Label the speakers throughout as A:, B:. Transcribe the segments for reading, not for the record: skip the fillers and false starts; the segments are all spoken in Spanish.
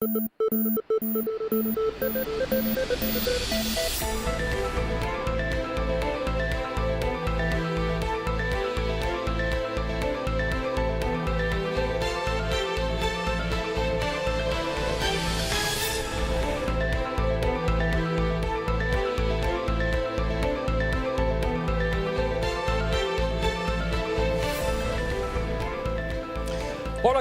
A: Hola,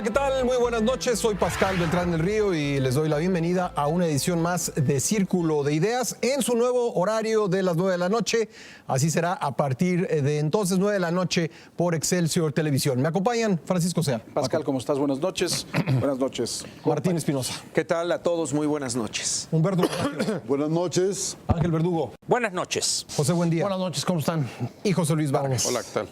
A: ¿qué tal? Muy buenas noches. Soy Pascal Beltrán del Río y les doy la bienvenida a una edición más de Círculo de Ideas en su nuevo horario de las 9 de la noche. Así será a partir de entonces, 9 de la noche, por Excelsior Televisión. ¿Me acompañan? Francisco Sea.
B: Pascal, ¿cómo estás? Buenas noches. Buenas noches.
A: Martín Espinosa.
C: ¿Qué tal a todos? Muy buenas noches.
A: Humberto.
D: Buenas noches.
A: Ángel Verdugo.
C: Buenas noches.
A: José Buendía.
E: Buenas noches, ¿cómo están?
A: Y José Luis Vargas.
B: Hola, ¿qué tal?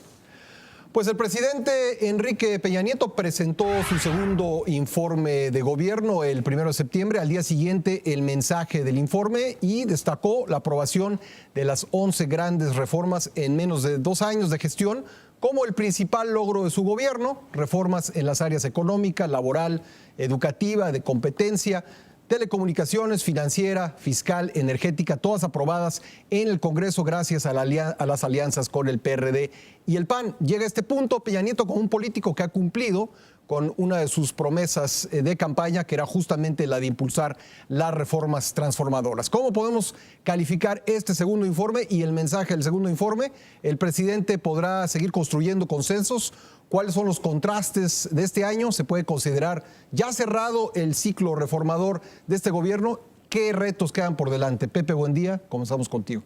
A: Pues el presidente Enrique Peña Nieto presentó su segundo informe de gobierno el 1 de septiembre. Al día siguiente, el mensaje del informe y destacó la aprobación de las 11 grandes reformas en menos de 2 años de gestión como el principal logro de su gobierno. Reformas en las áreas económica, laboral, educativa, de competencia, telecomunicaciones, financiera, fiscal, energética, todas aprobadas en el Congreso gracias a las alianzas con el PRD y el PAN. Llega a este punto Peña Nieto como un político que ha cumplido con una de sus promesas de campaña, que era justamente la de impulsar las reformas transformadoras. ¿Cómo podemos calificar este segundo informe y el mensaje del segundo informe? El presidente podrá seguir construyendo consensos. ¿Cuáles son los contrastes de este año? Se puede considerar ya cerrado el ciclo reformador de este gobierno. ¿Qué retos quedan por delante? Pepe, buen día. Comenzamos contigo.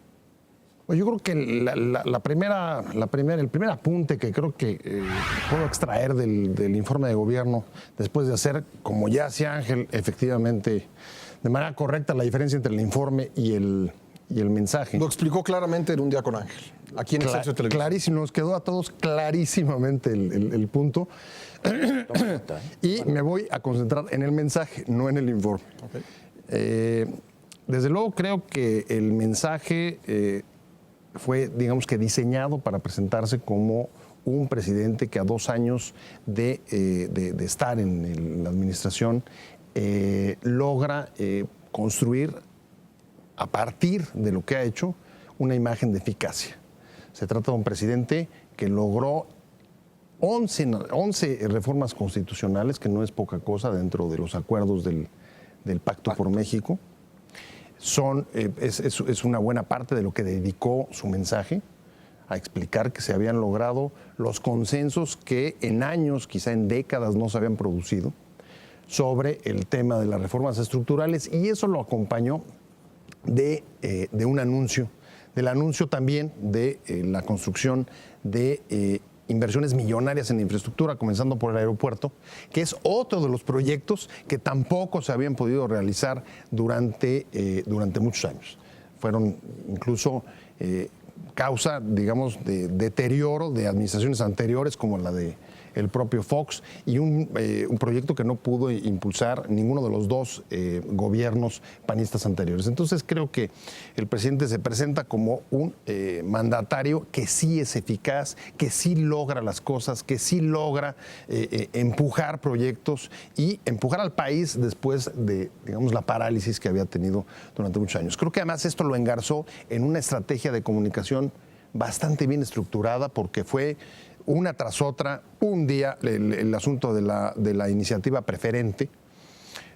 E: Pues yo creo que el primer apunte que creo que puedo extraer del informe de gobierno, después de hacer, como ya hacía Ángel, efectivamente, de manera correcta la diferencia entre el informe y el mensaje.
A: Lo explicó claramente en Un Día con Ángel, aquí en Excelsior Televisión.
E: Clarísimo, nos quedó a todos clarísimamente el punto. Y me voy a concentrar en el mensaje, no en el informe. Okay. Desde luego creo que el mensaje fue, digamos que, diseñado para presentarse como un presidente que a 2 años de estar en la administración logra construir, a partir de lo que ha hecho, una imagen de eficacia. Se trata de un presidente que logró 11 reformas constitucionales, que no es poca cosa dentro de los acuerdos del Pacto por México. Es una buena parte de lo que dedicó su mensaje, a explicar que se habían logrado los consensos que en años, quizá en décadas, no se habían producido sobre el tema de las reformas estructurales, y eso lo acompañó de un anuncio, del anuncio también de la construcción de inversiones millonarias en infraestructura, comenzando por el aeropuerto, que es otro de los proyectos que tampoco se habían podido realizar durante muchos años. Fueron incluso causa, digamos, de deterioro de administraciones anteriores, como la de el propio Fox, y un proyecto que no pudo impulsar ninguno de los 2 gobiernos panistas anteriores. Entonces creo que el presidente se presenta como un mandatario que sí es eficaz, que sí logra las cosas, que sí logra empujar proyectos y empujar al país después de, digamos, la parálisis que había tenido durante muchos años. Creo que además esto lo engarzó en una estrategia de comunicación bastante bien estructurada, porque fue una tras otra, un día el asunto de la iniciativa preferente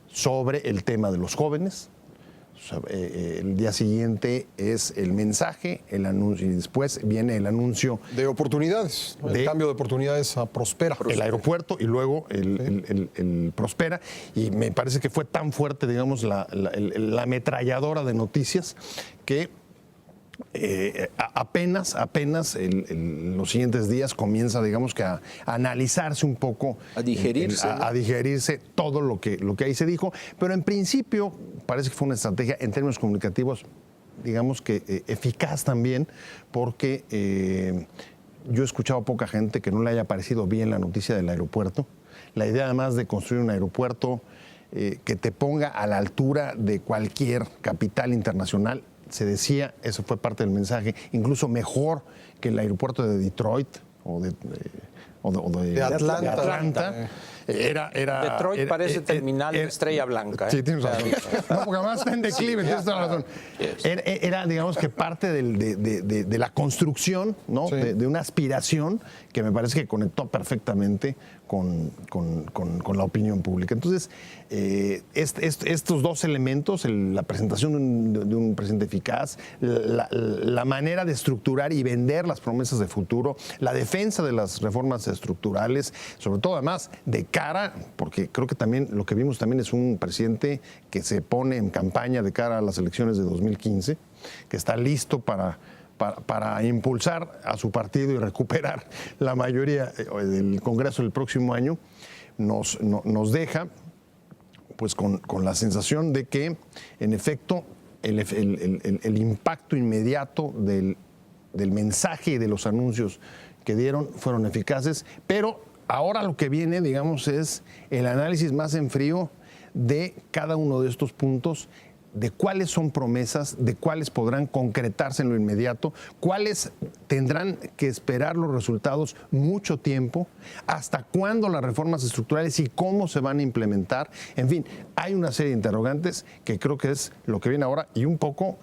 E: sobre el tema de los jóvenes, el día siguiente es el mensaje, el anuncio, y después viene el anuncio
A: de oportunidades, el cambio de oportunidades a Prospera.
E: El aeropuerto y luego el Prospera, y me parece que fue tan fuerte, digamos, la ametralladora de noticias que apenas en los siguientes días comienza, digamos, que a analizarse un poco,
C: a digerirse,
E: a digerirse todo lo que ahí se dijo, pero en principio parece que fue una estrategia en términos comunicativos, digamos que eficaz también, porque yo he escuchado a poca gente que no le haya parecido bien la noticia del aeropuerto. La idea, además de construir un aeropuerto que te ponga a la altura de cualquier capital internacional, se decía, eso fue parte del mensaje, incluso mejor que el aeropuerto de Detroit o de Atlanta.
C: Detroit parece terminal de Estrella Blanca.
E: Sí, tienes razón. No, porque además está en declive, tienes toda la razón. Era, digamos que parte de la construcción, ¿no?
A: Sí.
E: De una aspiración que me parece que conectó perfectamente con la opinión pública. Entonces, estos dos elementos, la presentación de un presidente eficaz, la manera de estructurar y vender las promesas de futuro, la defensa de las reformas estructurales, sobre todo además de cara, porque creo que también lo que vimos también es un presidente que se pone en campaña de cara a las elecciones de 2015, que está listo para impulsar a su partido y recuperar la mayoría del Congreso el próximo año, nos deja pues con la sensación de que, en efecto, el impacto inmediato del mensaje y de los anuncios que dieron fueron eficaces, pero ahora lo que viene, digamos, es el análisis más en frío de cada uno de estos puntos, de cuáles son promesas, de cuáles podrán concretarse en lo inmediato, cuáles tendrán que esperar los resultados mucho tiempo, hasta cuándo las reformas estructurales y cómo se van a implementar. En fin, hay una serie de interrogantes que creo que es lo que viene ahora, y un poco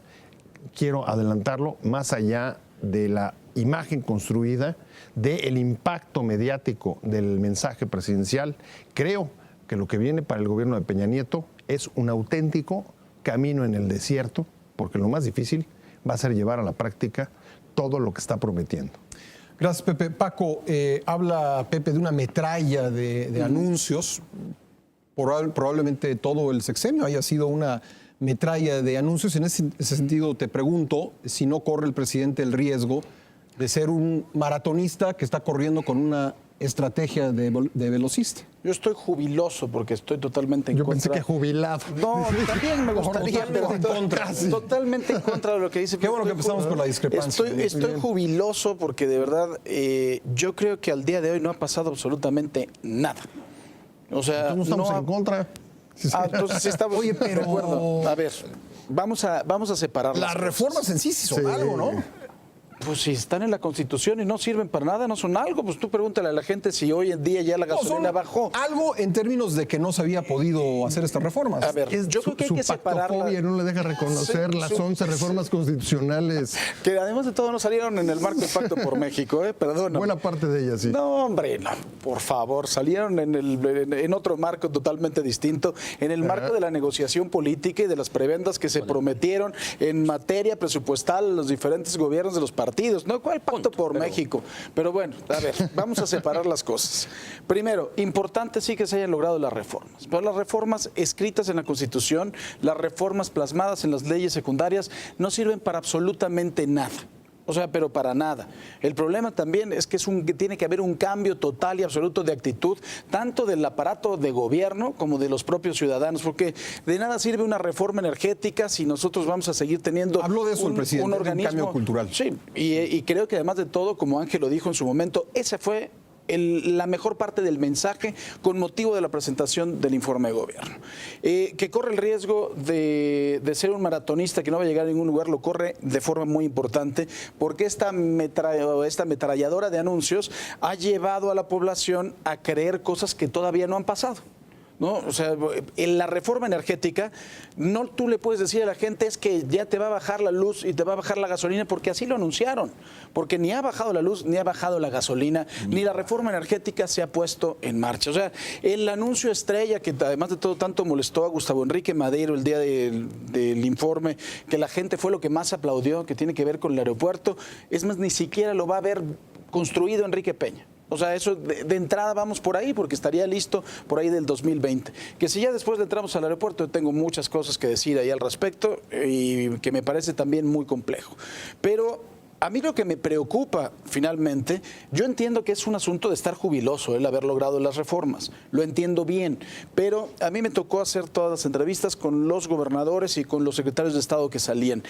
E: quiero adelantarlo más allá de la imagen construida, del impacto mediático del mensaje presidencial. Creo que lo que viene para el gobierno de Peña Nieto es un auténtico camino en el desierto, porque lo más difícil va a ser llevar a la práctica todo lo que está prometiendo.
A: Gracias, Pepe. Paco, habla Pepe de una metralla de anuncios. Probablemente todo el sexenio haya sido una metralla de anuncios. En ese sentido, te pregunto si no corre el presidente el riesgo de ser un maratonista que está corriendo con una estrategia de velocista.
B: Yo estoy jubiloso porque estoy totalmente en
E: Yo
B: contra.
E: pensé que jubilado.
B: No, también me gustaría, pero totalmente en contra de lo que dice.
A: Qué bueno que empezamos por la discrepancia.
B: Estoy jubiloso porque de verdad yo creo que al día de hoy no ha pasado absolutamente nada. O sea,
E: no estamos en contra.
B: Entonces sí estamos.
A: Oye, pero
B: de acuerdo. A ver, vamos a separar
A: las reformas en sí son algo, ¿no?
B: Pues si están en la Constitución y no sirven para nada, no son algo. Pues tú pregúntale a la gente si hoy en día ya la gasolina bajó.
A: Algo en términos de que no se había podido hacer estas reformas.
B: A ver, yo creo que hay que separarla.
E: No le deja reconocer las 11 reformas constitucionales.
B: Que además de todo no salieron en el marco del Pacto por México, perdón.
E: Buena parte de ellas, sí.
B: No, hombre, no, por favor, salieron en otro marco totalmente distinto, en el marco de la negociación política y de las prebendas que se prometieron en materia presupuestal a los diferentes gobiernos de los partidos. ¿No? ¿Cuál Pacto por México? Pero bueno, a ver, vamos a separar las cosas. Primero, importante sí que se hayan logrado las reformas, pero las reformas escritas en la Constitución, las reformas plasmadas en las leyes secundarias, no sirven para absolutamente nada. O sea, pero para nada. El problema también es que tiene que haber un cambio total y absoluto de actitud, tanto del aparato de gobierno como de los propios ciudadanos, porque de nada sirve una reforma energética si nosotros vamos a seguir teniendo
A: Habló de eso el presidente,
B: un organismo,
A: un cambio cultural.
B: Sí, y creo que además de todo, como Ángel lo dijo en su momento, ese fue la mejor parte del mensaje con motivo de la presentación del informe de gobierno. Que corre el riesgo de ser un maratonista que no va a llegar a ningún lugar, lo corre de forma muy importante, porque esta ametralladora de anuncios ha llevado a la población a creer cosas que todavía no han pasado. ¿No? O sea, en la reforma energética, no tú le puedes decir a la gente es que ya te va a bajar la luz y te va a bajar la gasolina, porque así lo anunciaron, porque ni ha bajado la luz, ni ha bajado la gasolina, ni la reforma energética se ha puesto en marcha. O sea, el anuncio estrella que además de todo tanto molestó a Gustavo Enrique Madero el día del informe, que la gente fue lo que más aplaudió, que tiene que ver con el aeropuerto, es más, ni siquiera lo va a haber construido Enrique Peña. O sea, eso de entrada vamos por ahí, porque estaría listo por ahí del 2020. Que si ya después le entramos al aeropuerto, tengo muchas cosas que decir ahí al respecto y que me parece también muy complejo. Pero a mí lo que me preocupa finalmente, yo entiendo que es un asunto de estar jubiloso el haber logrado las reformas, lo entiendo bien, pero a mí me tocó hacer todas las entrevistas con los gobernadores y con los secretarios de Estado que salían.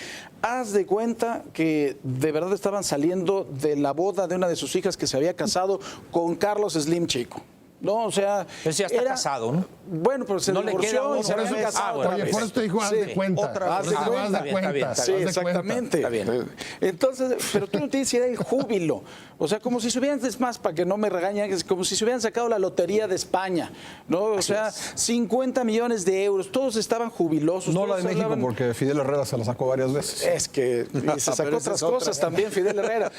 B: Haz de cuenta que de verdad estaban saliendo de la boda de una de sus hijas que se había casado con Carlos Slim Chico. No, o sea,
C: Pero ya está casado, ¿no?
B: Bueno, pero se
C: No le
B: divorció
C: queda
B: y se
C: uno.
B: había casado
C: Bueno,
B: otra
E: Oye,
B: vez.
E: por eso te dijo, haz de cuenta.
C: otra
E: Haz
C: vez.
E: de
C: Está bien, está bien,
E: cuenta.
C: está
B: Sí,
C: bien.
E: haz de cuenta.
B: exactamente.
C: Está bien.
B: Entonces, pero tú no tienes idea del júbilo. O sea, como si se hubieran, es más, para que no me regañen, es como si se hubieran sacado la lotería de España, ¿no? O sea, 50 millones de euros, todos estaban jubilosos.
A: No la
B: todos
A: de México,
B: hablaban-
A: porque Fidel Herrera se la sacó varias veces.
B: Es que y se sacó
C: Pero esa
B: otras
C: es otra.
B: cosas también, Fidel Herrera.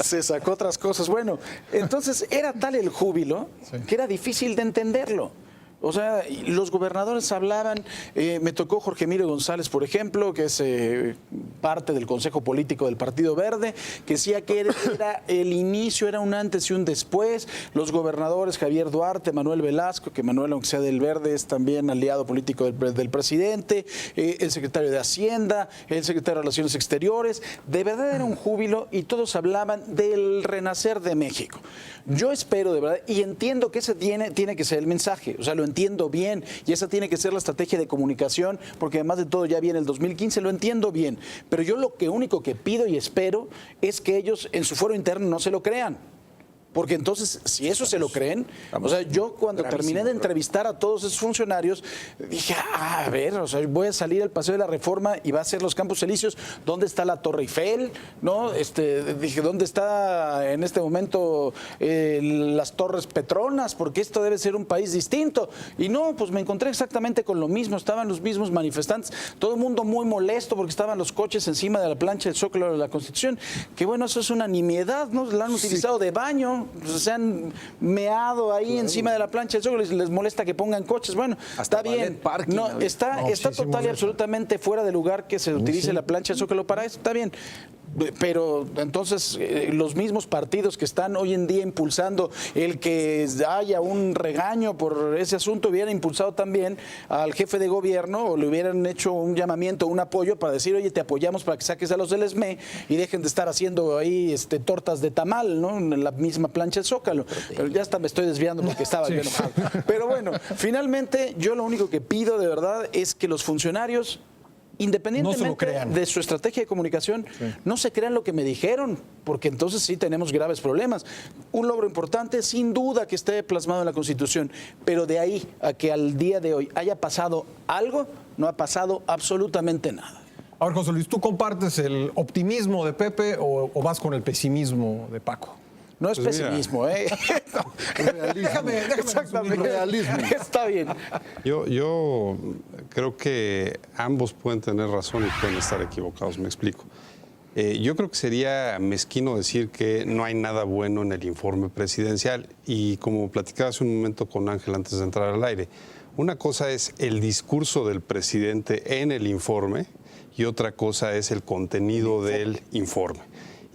B: Se sacó otras cosas. Bueno, entonces era tal el júbilo que era difícil de entenderlo. O sea, los gobernadores hablaban, me tocó Jorge Emilio González, por ejemplo, que es parte del Consejo Político del Partido Verde, que decía que era el inicio, era un antes y un después. Los gobernadores Javier Duarte, Manuel Velasco, que Manuel, aunque sea del Verde, es también aliado político del presidente, el secretario de Hacienda, el secretario de Relaciones Exteriores. De verdad era un júbilo y todos hablaban del renacer de México. Yo espero de verdad y entiendo que ese tiene que ser el mensaje, o sea, lo entiendo bien y esa tiene que ser la estrategia de comunicación, porque además de todo ya viene el 2015, lo entiendo bien, pero yo lo único que pido y espero es que ellos en su foro interno no se lo crean. Porque entonces, si eso se lo creen, o sea, yo cuando terminé de entrevistar a todos esos funcionarios, dije, a ver, o sea, voy a salir al Paseo de la Reforma y va a ser los Campos Elíseos, ¿dónde está la Torre Eiffel? ¿No? Dije, ¿dónde está en este momento las Torres Petronas? Porque esto debe ser un país distinto. Y no, pues me encontré exactamente con lo mismo, estaban los mismos manifestantes, todo el mundo muy molesto porque estaban los coches encima de la plancha del Zócalo de la Constitución, que bueno, eso es una nimiedad, ¿no? La han utilizado de baño. Se han meado ahí encima de la plancha del Zócalo y les molesta que pongan coches. Bueno,
C: Hasta
B: está bien.
C: ballet parking,
B: No,
C: había.
B: está
E: No, sí,
B: total y
E: sí,
B: absolutamente fuera de lugar que se utilice la plancha del Zócalo para eso. Está bien. Pero entonces los mismos partidos que están hoy en día impulsando el que haya un regaño por ese asunto hubieran impulsado también al jefe de gobierno o le hubieran hecho un llamamiento, un apoyo para decir, oye, te apoyamos para que saques a los del ESME y dejen de estar haciendo ahí tortas de tamal, ¿no? En la misma plancha del Zócalo. Pero ya hasta me estoy desviando porque estaba yo enojado. Pero bueno, finalmente yo lo único que pido de verdad es que los funcionarios, independientemente de su estrategia de comunicación, no se crean lo que me dijeron, porque entonces sí tenemos graves problemas. Un logro importante, sin duda, que esté plasmado en la Constitución, pero de ahí a que al día de hoy haya pasado algo, no ha pasado absolutamente nada.
A: A ver, José Luis, ¿tú compartes el optimismo de Pepe o vas con el pesimismo de Paco?
B: No es pesimismo, ¿eh?
A: Déjame
B: Exactamente.
D: Realismo.
B: Está bien.
F: Yo creo que ambos pueden tener razón y pueden estar equivocados, me explico. Yo creo que sería mezquino decir que no hay nada bueno en el informe presidencial y como platicaba hace un momento con Ángel antes de entrar al aire, una cosa es el discurso del presidente en el informe y otra cosa es el contenido del informe.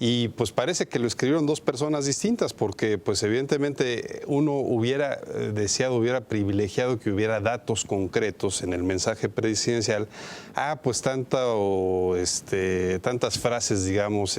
F: Y pues parece que lo escribieron dos personas distintas porque pues evidentemente uno hubiera deseado, hubiera privilegiado que hubiera datos concretos en el mensaje presidencial. Pues tantas frases, digamos,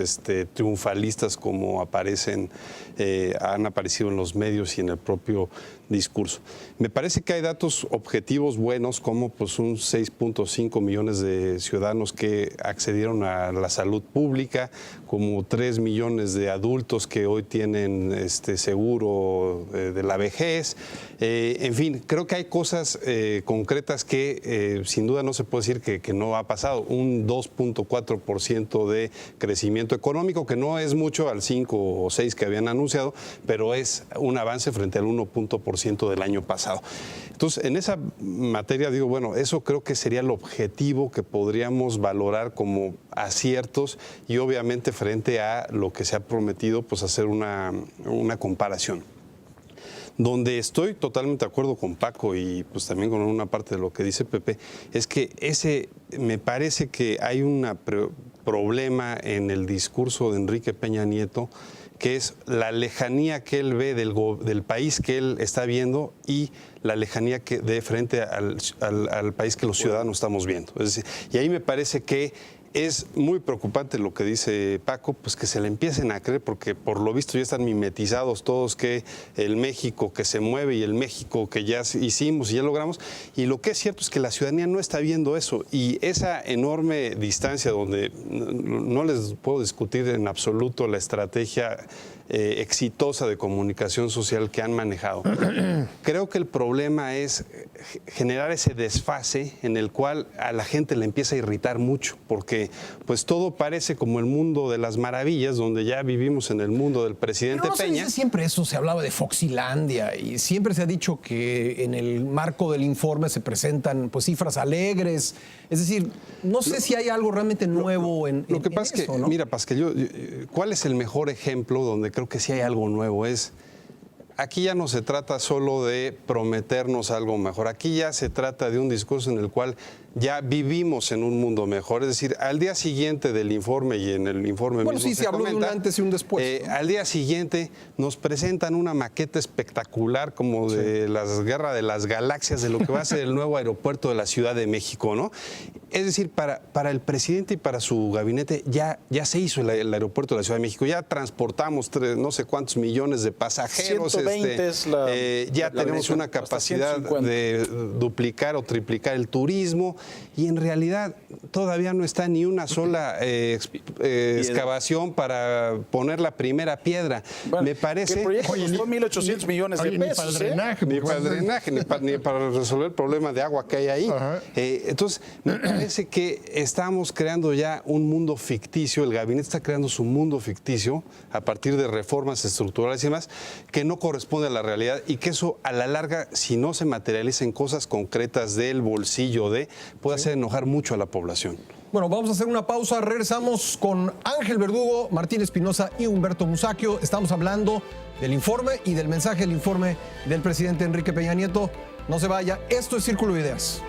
F: triunfalistas como han aparecido en los medios y en el propio discurso. Me parece que hay datos objetivos buenos como pues un 6.5 millones de ciudadanos que accedieron a la salud pública, como 3 millones de adultos que hoy tienen seguro de la vejez. En fin, creo que hay cosas concretas que sin duda no se puede decir que no ha pasado. Un 2.4% de crecimiento económico, que no es mucho al 5 o 6 que habían anunciado, pero es un avance frente al 1% del año pasado. Entonces, en esa materia digo, bueno, eso creo que sería el objetivo que podríamos valorar como aciertos y obviamente frente a lo que se ha prometido, pues hacer una comparación. Donde estoy totalmente de acuerdo con Paco y pues también con una parte de lo que dice Pepe, es que me parece que hay un problema en el discurso de Enrique Peña Nieto, que es la lejanía que él ve del país que él está viendo y la lejanía que de frente al país que los ciudadanos estamos viendo. Es decir, y ahí me parece que es muy preocupante lo que dice Paco, pues que se le empiecen a creer, porque por lo visto ya están mimetizados todos que el México que se mueve y el México que ya hicimos y ya logramos. Y lo que es cierto es que la ciudadanía no está viendo eso. Y esa enorme distancia donde no les puedo discutir en absoluto la estrategia exitosa de comunicación social que han manejado. Creo que el problema es generar ese desfase en el cual a la gente le empieza a irritar mucho, porque pues todo parece como el mundo de las maravillas, donde ya vivimos en el mundo del presidente
A: Pero no se
F: Peña.
A: dice siempre eso, se hablaba de Foxilandia y siempre se ha dicho que en el marco del informe se presentan pues cifras alegres. Es decir, no sé si hay algo realmente nuevo en
F: Lo que
A: en
F: pasa es
A: eso,
F: que,
A: ¿no?
F: mira, Pascal, ¿cuál es el mejor ejemplo donde creo que sí hay algo nuevo? Aquí ya no se trata solo de prometernos algo mejor, aquí ya se trata de un discurso en el cual ya vivimos en un mundo mejor. Es decir, al día siguiente del informe y en el informe
A: Bueno,
F: mismo
A: sí, se habló de un antes y un después, ¿no?
F: Al día siguiente nos presentan una maqueta espectacular como de la Guerra de las Galaxias, de lo que va a ser el nuevo aeropuerto de la Ciudad de México, ¿no? Es decir, para el presidente y para su gabinete ya se hizo el aeropuerto de la Ciudad de México, ya transportamos no sé cuántos millones de pasajeros.
B: 120 es
F: ya
B: la
F: tenemos
B: versión,
F: una
B: hasta
F: capacidad
B: 150.
F: de duplicar o triplicar el turismo y en realidad todavía no está ni una sola excavación para poner la primera piedra.
B: Bueno,
F: Me parece...
B: que el proyecto costó 1.800 millones de
E: Oye, ni para
B: pesos.
E: el drenaje.
F: Ni para el drenaje, ni para resolver el problema de agua que hay ahí.
E: Ajá.
F: Entonces, me parece que estamos creando ya un mundo ficticio, el gabinete está creando su mundo ficticio a partir de reformas estructurales y demás, que no corresponde a la realidad y que eso a la larga, si no se materializa en cosas concretas del bolsillo puede hacer enojar mucho a la población.
A: Bueno, vamos a hacer una pausa. Regresamos con Ángel Verdugo, Martín Espinosa y Humberto Musacchio. Estamos hablando del informe y del mensaje del informe del presidente Enrique Peña Nieto. No se vaya. Esto es Círculo de Ideas.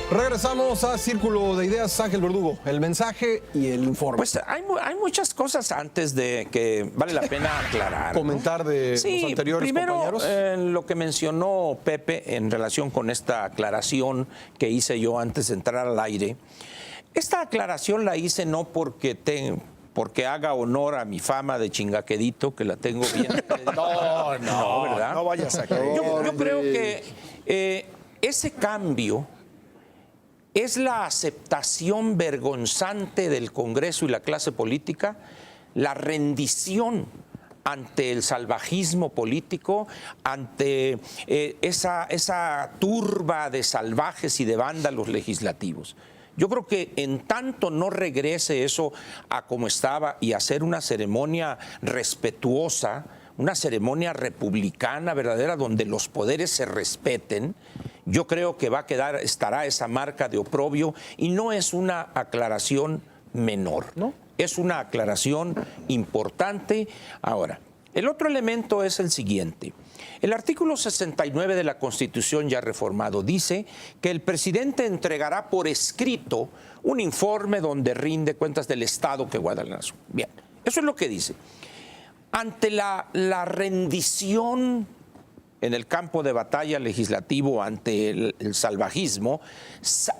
A: Regresamos a Círculo de Ideas. Ángel Verdugo, el mensaje y el informe.
C: Pues hay muchas cosas antes de que vale la pena aclarar, ¿no?
A: Comentar de los anteriores
C: primero,
A: compañeros.
C: lo que mencionó Pepe en relación con esta aclaración que hice yo antes de entrar al aire. Esta aclaración la hice no porque haga honor a mi fama de chingaquedito, que la tengo bien. No, ¿verdad?
B: No vayas a creer.
C: Yo creo que ese cambio es la aceptación vergonzante del Congreso y la clase política, la rendición ante el salvajismo político, ante esa turba de salvajes y de vándalos legislativos. Yo creo que en tanto no regrese eso a como estaba y hacer una ceremonia respetuosa, una ceremonia republicana verdadera donde los poderes se respeten, yo creo que estará esa marca de oprobio y no es una aclaración menor, ¿no? Es una aclaración importante. Ahora, el otro elemento es el siguiente. El artículo 69 de la Constitución ya reformado dice que el presidente entregará por escrito un informe donde rinde cuentas del Estado que guarda la nación. Bien, eso es lo que dice. Ante la rendición en el campo de batalla legislativo ante el salvajismo,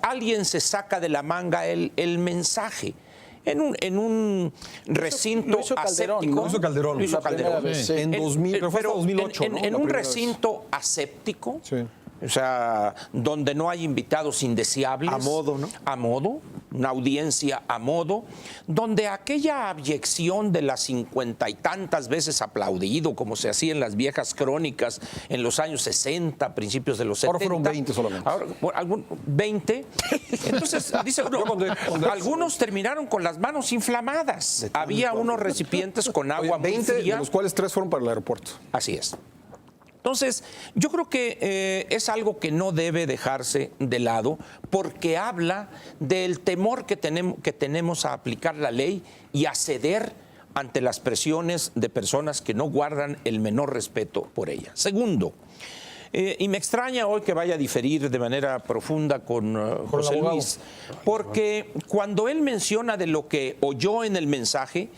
C: alguien se saca de la manga el mensaje. En un recinto
B: Lo hizo Calderón,
C: aséptico.
B: ¿no?
A: Lo hizo Calderón.
C: Lo hizo
B: La primera
C: Calderón.
B: vez, sí.
A: En 2000, pero fue hasta 2008, ¿no?
C: En
A: La
C: un
A: primera vez.
C: recinto aséptico,
A: Sí.
C: o sea, donde no hay invitados indeseables.
B: A modo, ¿no?
C: A modo, una audiencia a modo, donde aquella abyección de las 50 y tantas veces aplaudido, como se hacía en las viejas crónicas en los años 60, principios de los 70.
A: Ahora fueron 20 solamente.
C: Ahora, bueno, 20. Entonces, dice uno, algunos terminaron con las manos inflamadas. Había unos recipientes con agua muy
A: 20,
C: fría.
A: de los cuales 3 fueron para el aeropuerto.
C: Así es. Entonces, yo creo que es algo que no debe dejarse de lado porque habla del temor que tenemos a aplicar la ley y a ceder ante las presiones de personas que no guardan el menor respeto por ella. Segundo, y me extraña hoy que vaya a diferir de manera profunda con José
A: abogado.
C: Luis, porque cuando él menciona de lo que oyó en el mensaje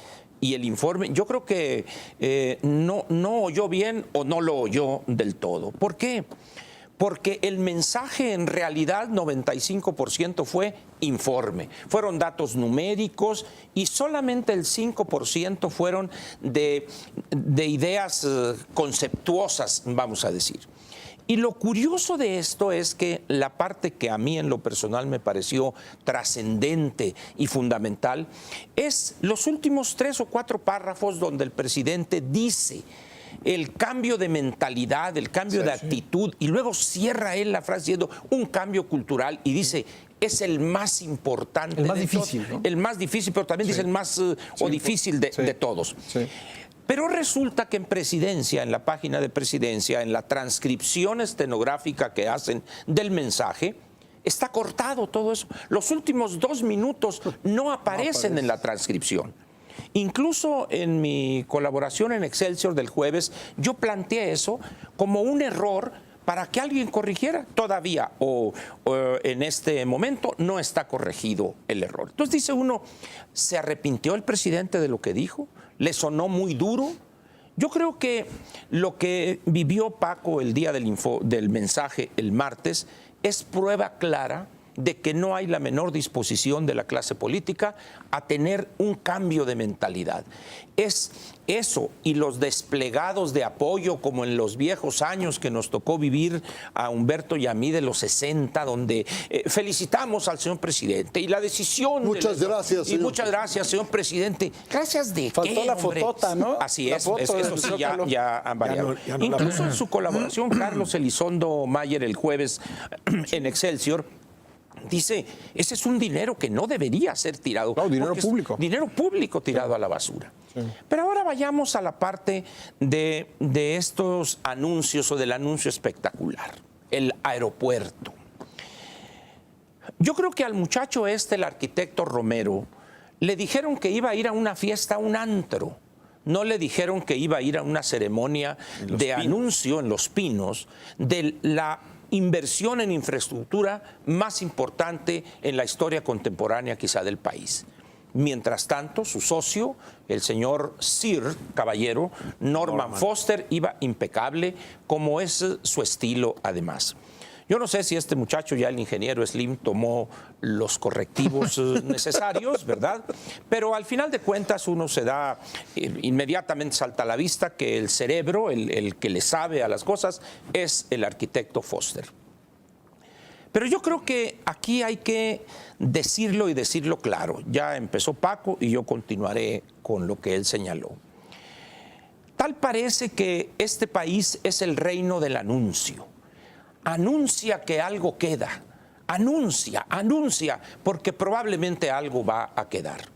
C: y el informe, yo creo que no oyó bien o no lo oyó del todo. ¿Por qué? porque el mensaje en realidad 95% fue informe, fueron datos numéricos y solamente el 5% fueron de ideas conceptuosas, vamos a decir. Y lo curioso de esto es que la parte que a mí en lo personal me pareció trascendente y fundamental es los últimos 3 o 4 párrafos donde el presidente dice el cambio de mentalidad, el cambio de actitud, y luego cierra él la frase diciendo un cambio cultural y dice es el más importante.
A: El más difícil, ¿no?
C: El más difícil, pero también dice el más o difícil de todos.
A: Sí.
C: Pero resulta que en presidencia, en la página de presidencia, en la transcripción estenográfica que hacen del mensaje, está cortado todo eso. Los últimos 2 minutos no aparecen en la transcripción. Incluso en mi colaboración en Excelsior del jueves, yo planteé eso como un error para que alguien corrigiera. Todavía o en este momento no está corregido el error. Entonces dice uno, ¿se arrepintió el presidente de lo que dijo? ¿Le sonó muy duro? Yo creo que lo que vivió Paco el día del mensaje el martes es prueba clara de que no hay la menor disposición de la clase política a tener un cambio de mentalidad. Es eso y los desplegados de apoyo como en los viejos años que nos tocó vivir a Humberto y a mí de los 60, donde felicitamos al señor presidente y la decisión...
D: Muchas gracias, señor.
C: Y muchas gracias, señor presidente. ¿Gracias de
B: Faltó
C: qué,
B: la
C: hombre?
B: fotota, ¿no?
C: Así
B: La
C: es,
B: foto
C: eso
B: del
C: sí
B: Zócalo.
C: ya han variado.
G: Ya no la
C: Incluso
G: veo.
C: en su colaboración, Carlos Elizondo Mayer el jueves en Excelsior, dice, ese es un dinero que no debería ser tirado.
A: Claro, dinero
C: porque es
A: público.
C: Dinero público tirado a la basura. Sí. Pero ahora vayamos a la parte de estos anuncios o del anuncio espectacular, el aeropuerto. Yo creo que al muchacho el arquitecto Romero, le dijeron que iba a ir a una fiesta, a un antro. No le dijeron que iba a ir a una ceremonia de anuncio en Los Pinos de la inversión en infraestructura más importante en la historia contemporánea quizá del país. Mientras tanto, su socio, el señor Sir Caballero, Norman Foster, iba impecable, como es su estilo además. Yo no sé si este muchacho, ya el ingeniero Slim, tomó los correctivos necesarios, ¿verdad? Pero al final de cuentas uno se da, inmediatamente salta a la vista que el cerebro, el que le sabe a las cosas, es el arquitecto Foster. Pero yo creo que aquí hay que decirlo y decirlo claro. Ya empezó Paco y yo continuaré con lo que él señaló. Tal parece que este país es el reino del anuncio. Anuncia que algo queda, anuncia, porque probablemente algo va a quedar.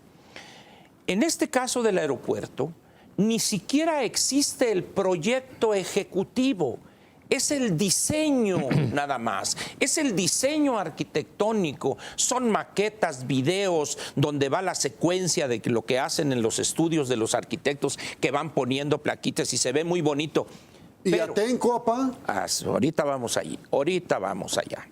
C: En este caso del aeropuerto, ni siquiera existe el proyecto ejecutivo, es el diseño nada más, es el diseño arquitectónico, son maquetas, videos, donde va la secuencia de lo que hacen en los estudios de los arquitectos que van poniendo plaquitas y se ve muy bonito.
D: ¿Y
C: Pero,
D: Atenco, papá?
C: ahorita vamos allí, ahorita vamos allá.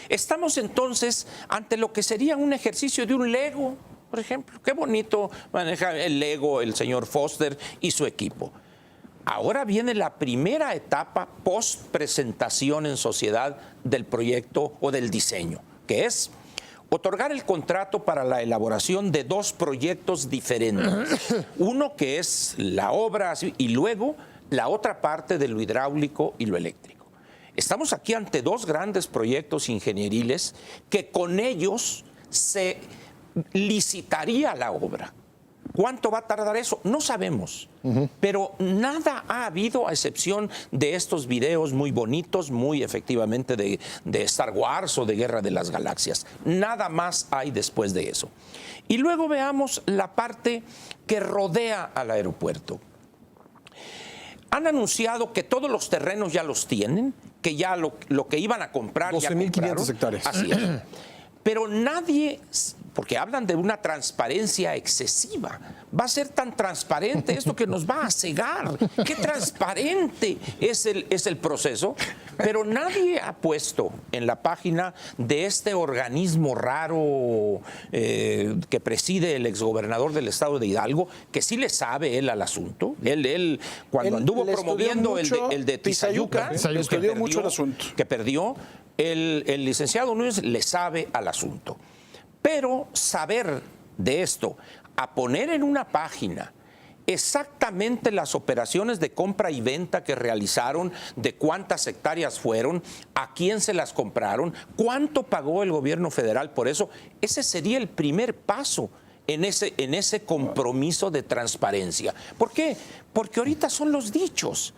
C: Estamos entonces ante lo que sería un ejercicio de un Lego, por ejemplo. Qué bonito maneja el Lego el señor Foster y su equipo. Ahora viene la primera etapa post presentación en sociedad del proyecto o del diseño, que es otorgar el contrato para la elaboración de 2 proyectos diferentes. Uno que es la obra y luego la otra parte de lo hidráulico y lo eléctrico. Estamos aquí ante 2 grandes proyectos ingenieriles que con ellos se licitaría la obra. ¿Cuánto va a tardar eso? No sabemos, pero nada ha habido a excepción de estos videos muy bonitos, muy efectivamente de Star Wars o de Guerra de las Galaxias. Nada más hay después de eso. Y luego veamos la parte que rodea al aeropuerto. Han anunciado que todos los terrenos ya los tienen, que ya lo que iban a comprar ya compraron.
A: 12.500 hectáreas.
C: Así es. Pero nadie, porque hablan de una transparencia excesiva, va a ser tan transparente esto que nos va a cegar. ¿Qué transparente es el proceso? Pero nadie ha puesto en la página de este organismo raro que preside el exgobernador del estado de Hidalgo, que sí le sabe él al asunto. Él cuando anduvo promoviendo el de Tizayuca,
B: le estudió mucho el asunto.
C: que perdió, el licenciado Núñez le sabe al asunto. Pero saber de esto, a poner en una página exactamente las operaciones de compra y venta que realizaron, de cuántas hectáreas fueron, a quién se las compraron, cuánto pagó el gobierno federal por eso, ese sería el primer paso en ese compromiso de transparencia. ¿Por qué? Porque ahorita son los dichos.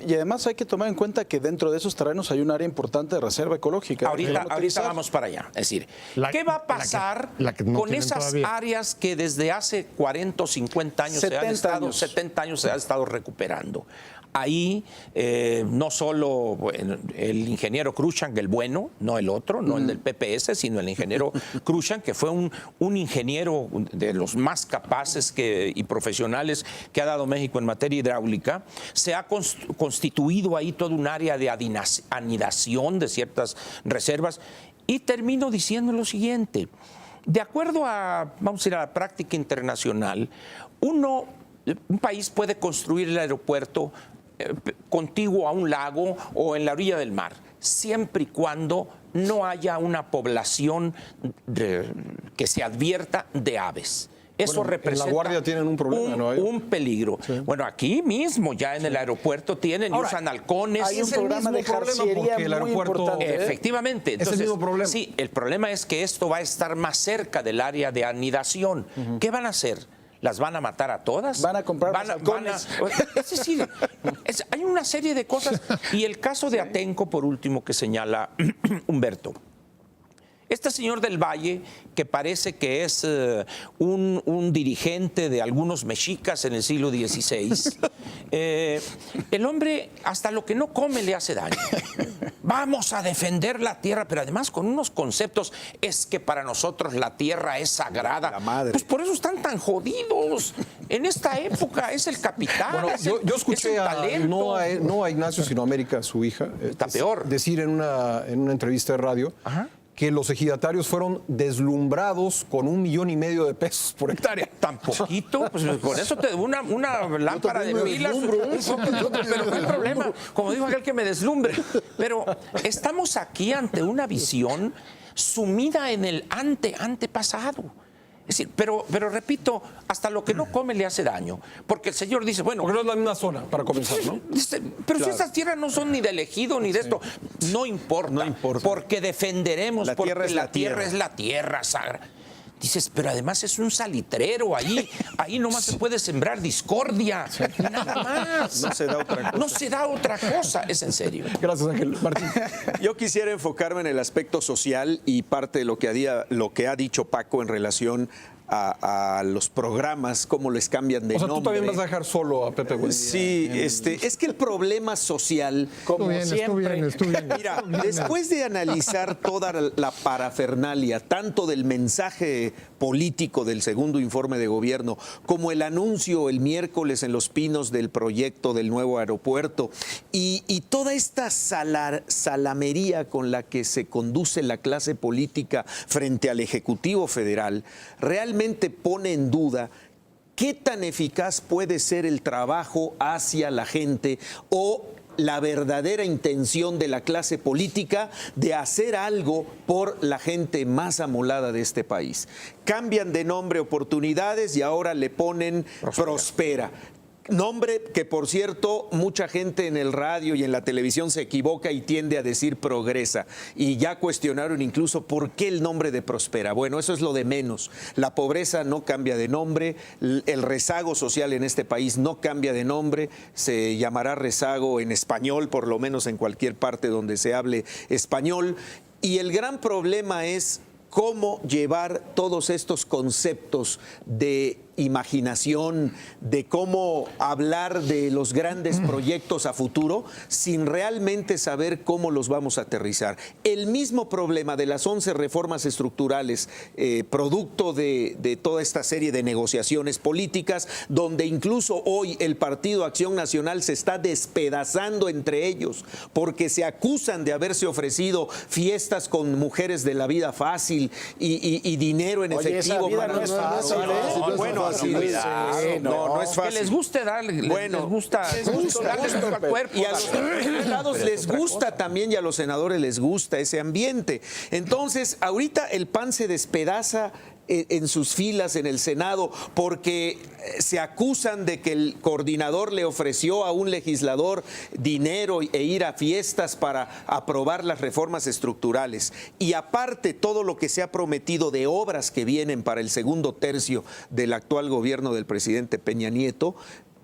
B: Y además hay que tomar en cuenta que dentro de esos terrenos hay un área importante de reserva ecológica.
C: Ahorita vamos para allá. Es decir, ¿qué va a pasar con esas áreas que desde hace 40 o 50 años 70 años se ha estado recuperando? Ahí no solo el ingeniero Cruikshank, el bueno, no el otro, no el del PPS, sino el ingeniero Cruikshank, que fue un ingeniero de los más capaces y profesionales que ha dado México en materia hidráulica, se ha constituido ahí todo un área de anidación de ciertas reservas. Y termino diciendo lo siguiente: de acuerdo a, vamos a ir a la práctica internacional, un país puede construir el aeropuerto contiguo a un lago o en la orilla del mar, siempre y cuando no haya una población que se advierta de aves. Eso representa
A: en La Guardia tienen un problema, ¿no?
C: Un peligro. Sí. Bueno, aquí mismo, ya en el aeropuerto tienen,
A: ahora,
C: usan halcones.
B: Hay un programa de jarciería muy importante.
C: Efectivamente. Entonces,
A: es el mismo problema.
C: Sí, el problema es que esto va a estar más cerca del área de anidación. ¿Qué van a hacer? ¿Las van a matar a todas?
B: Van a comprar halcones.
C: Es decir, hay una serie de cosas. Y el caso de Atenco, por último, que señala Humberto. Este señor del Valle, que parece que es un dirigente de algunos mexicas en el siglo XVI, el hombre hasta lo que no come le hace daño. Vamos a defender la tierra, pero además con unos conceptos, es que para nosotros la tierra es sagrada.
B: La madre.
C: Pues por eso están tan jodidos. En esta época es el capital.
A: Bueno, yo escuché no a Ignacio, sino a América, su hija,
C: está peor,
A: decir en una entrevista de radio,
C: ajá,
A: que los ejidatarios fueron deslumbrados con $1,5 millones de pesos por hectárea.
C: ¿Tan poquito? Pues con eso te una lámpara de pilas. Pero no hay problema. Como dijo aquel, que me deslumbre. Pero estamos aquí ante una visión sumida en el antepasado. Es decir, pero repito, hasta lo que no come le hace daño. Porque el señor dice, bueno...
A: Porque no es la misma zona, para comenzar, ¿no?
C: Dice, pero claro, si esas tierras no son ni del ejido ni de esto, no importa, porque defenderemos, porque la tierra es la tierra sagrada. Dices, pero además es un salitrero, ahí nomás se puede sembrar discordia, nada más.
G: No se da otra cosa.
C: No se da otra cosa, es en serio.
A: Gracias, Ángel. Martín.
G: Yo quisiera enfocarme en el aspecto social y parte de lo que ha dicho Paco en relación a los programas, cómo les cambian de nombre.
A: O sea, tú también vas a dejar solo a Pepe Buendía.
G: Sí, es que el problema social, como siempre... Mira, después de analizar toda la parafernalia, tanto del mensaje político del segundo informe de gobierno, como el anuncio el miércoles en Los Pinos del proyecto del nuevo aeropuerto, y toda esta salamería con la que se conduce la clase política frente al Ejecutivo Federal, realmente pone en duda qué tan eficaz puede ser el trabajo hacia la gente o la verdadera intención de la clase política de hacer algo por la gente más amolada de este país. Cambian de nombre Oportunidades y ahora le ponen Prospera. Nombre que, por cierto, mucha gente en el radio y en la televisión se equivoca y tiende a decir Progresa. Y ya cuestionaron incluso por qué el nombre de Prospera. Bueno, eso es lo de menos. La pobreza no cambia de nombre, el rezago social en este país no cambia de nombre, se llamará rezago en español, por lo menos en cualquier parte donde se hable español. Y el gran problema es cómo llevar todos estos conceptos de imaginación de cómo hablar de los grandes proyectos a futuro sin realmente saber cómo los vamos a aterrizar. El mismo problema de las 11 reformas estructurales, producto de toda esta serie de negociaciones políticas, donde incluso hoy el Partido Acción Nacional se está despedazando entre ellos, porque se acusan de haberse ofrecido fiestas con mujeres de la vida fácil y dinero en efectivo.
B: No es fácil.
G: Bueno, no es fácil.
C: Que les guste darle,
G: bueno,
C: les gusta darle al cuerpo.
G: Y a los diputados les gusta también, y a los senadores les gusta ese ambiente. Entonces, ahorita el PAN se despedaza en sus filas en el Senado porque se acusan de que el coordinador le ofreció a un legislador dinero e ir a fiestas para aprobar las reformas estructurales. Y aparte todo lo que se ha prometido de obras que vienen para el segundo tercio del actual gobierno del presidente Peña Nieto.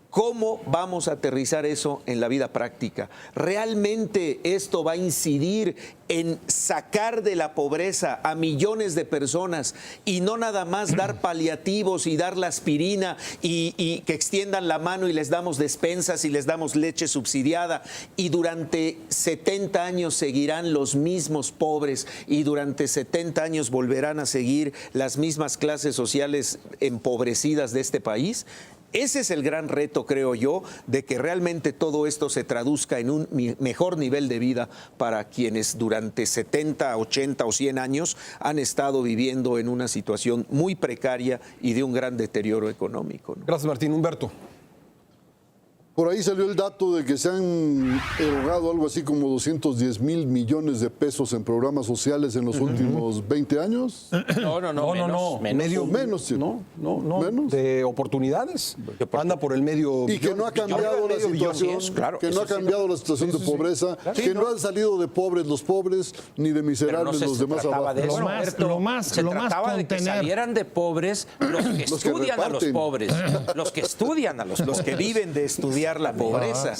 G: ¿Cómo vamos a aterrizar eso en la vida práctica? ¿Realmente esto va a incidir en sacar de la pobreza a millones de personas y no nada más dar paliativos y dar la aspirina y que extiendan la mano y les damos despensas y les damos leche subsidiada y durante 70 años seguirán los mismos pobres y durante 70 años volverán a seguir las mismas clases sociales empobrecidas de este país? Ese es el gran reto, creo yo, de que realmente todo esto se traduzca en un mejor nivel de vida para quienes durante 70, 80 o 100 años han estado viviendo en una situación muy precaria y de un gran deterioro económico, ¿no?
A: Gracias, Martín. Humberto.
D: Por ahí salió el dato de que se han erogado algo así como 210,000 millones de pesos en programas sociales en los últimos 20 años.
C: No.
A: Menos.
D: ¿Menos?
A: De oportunidades. Anda por el medio.
D: Y que no ha cambiado la situación, que no ha cambiado la situación de pobreza, que no han salido de pobres los pobres, ni de miserables los demás abajo.
C: Se trataba de que salieran de pobres los que estudian a los pobres, los que estudian a los pobres.
G: Los que viven de estudiar la pobreza,